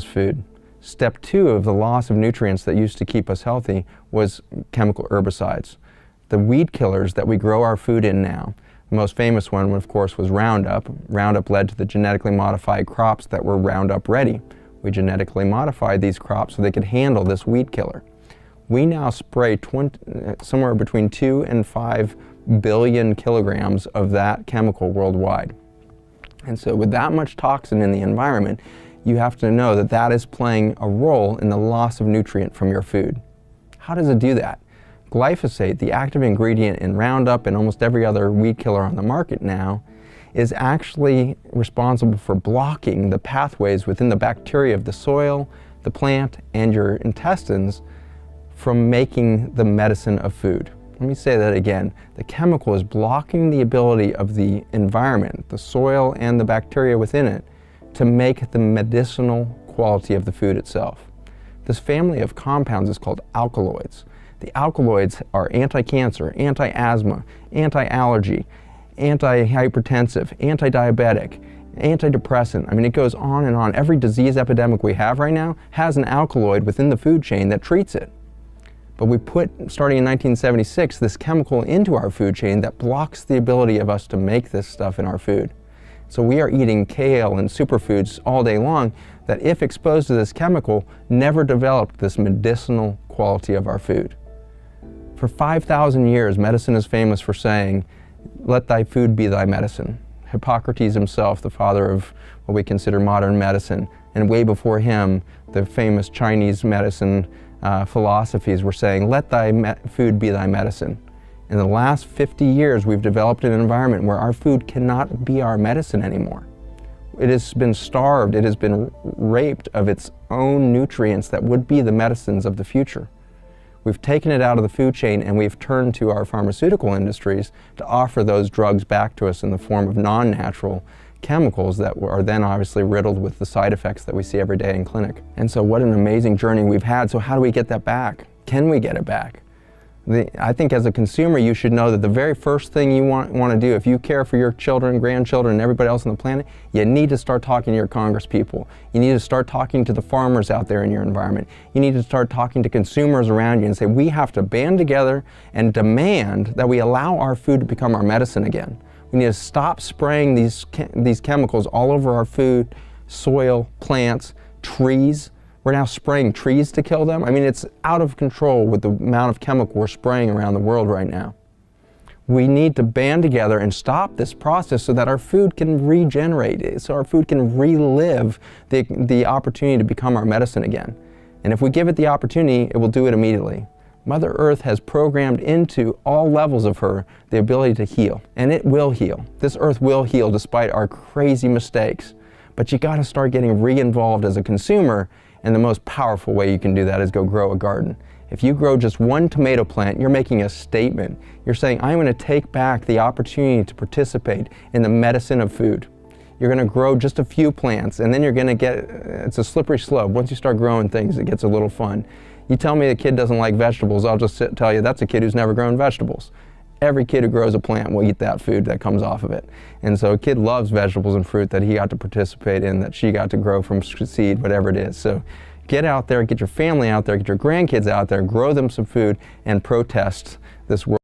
food. Step 2 of the loss of nutrients that used to keep us healthy was chemical herbicides. The weed killers that we grow our food in now, the most famous one, of course, was Roundup. Roundup led to the genetically modified crops that were Roundup ready. We genetically modified these crops so they could handle this weed killer. We now spray somewhere between 2 and 5 billion kilograms of that chemical worldwide. And so with that much toxin in the environment, you have to know that that is playing a role in the loss of nutrient from your food. How does it do that? Glyphosate, the active ingredient in Roundup and almost every other weed killer on the market now, is actually responsible for blocking the pathways within the bacteria of the soil, the plant, and your intestines from making the medicine of food. Let me say that again. The chemical is blocking the ability of the environment, the soil and the bacteria within it, to make the medicinal quality of the food itself. This family of compounds is called alkaloids. The alkaloids are anti-cancer, anti-asthma, anti-allergy, anti-hypertensive, anti-diabetic, antidepressant. I mean, it goes on and on. Every disease epidemic we have right now has an alkaloid within the food chain that treats it. But we put, starting in 1976, this chemical into our food chain that blocks the ability of us to make this stuff in our food. So we are eating kale and superfoods all day long that, if exposed to this chemical, never developed this medicinal quality of our food. For 5,000 years, medicine is famous for saying, "Let thy food be thy medicine." Hippocrates himself, the father of what we consider modern medicine, and way before him, the famous Chinese medicine philosophies were saying, "Let thy food be thy medicine." In the last 50 years, we've developed an environment where our food cannot be our medicine anymore. It has been starved, it has been raped of its own nutrients that would be the medicines of the future. We've taken it out of the food chain and we've turned to our pharmaceutical industries to offer those drugs back to us in the form of non-natural chemicals that are then obviously riddled with the side effects that we see every day in clinic. And so what an amazing journey we've had. So how do we get that back? Can we get it back? I think as a consumer, you should know that the very first thing you want to do, if you care for your children, grandchildren, and everybody else on the planet, you need to start talking to your Congress people. You need to start talking to the farmers out there in your environment. You need to start talking to consumers around you and say, we have to band together and demand that we allow our food to become our medicine again. We need to stop spraying these chemicals all over our food, soil, plants, trees. We're now spraying trees to kill them. I mean, it's out of control with the amount of chemical we're spraying around the world right now. We need to band together and stop this process so that our food can regenerate, so our food can relive the opportunity to become our medicine again. And if we give it the opportunity, it will do it immediately. Mother Earth has programmed into all levels of her the ability to heal, and it will heal. This Earth will heal despite our crazy mistakes. But you gotta start getting re-involved as a consumer, and the most powerful way you can do that is go grow a garden. If you grow just one tomato plant, you're making a statement. You're saying, I'm going to take back the opportunity to participate in the medicine of food. You're going to grow just a few plants, and then you're going to get, it's a slippery slope. Once you start growing things, it gets a little fun. You tell me a kid doesn't like vegetables, I'll just tell you that's a kid who's never grown vegetables. Every kid who grows a plant will eat that food that comes off of it. And so a kid loves vegetables and fruit that he got to participate in, that she got to grow from seed, whatever it is. So get out there, get your family out there, get your grandkids out there, grow them some food, and protest this world.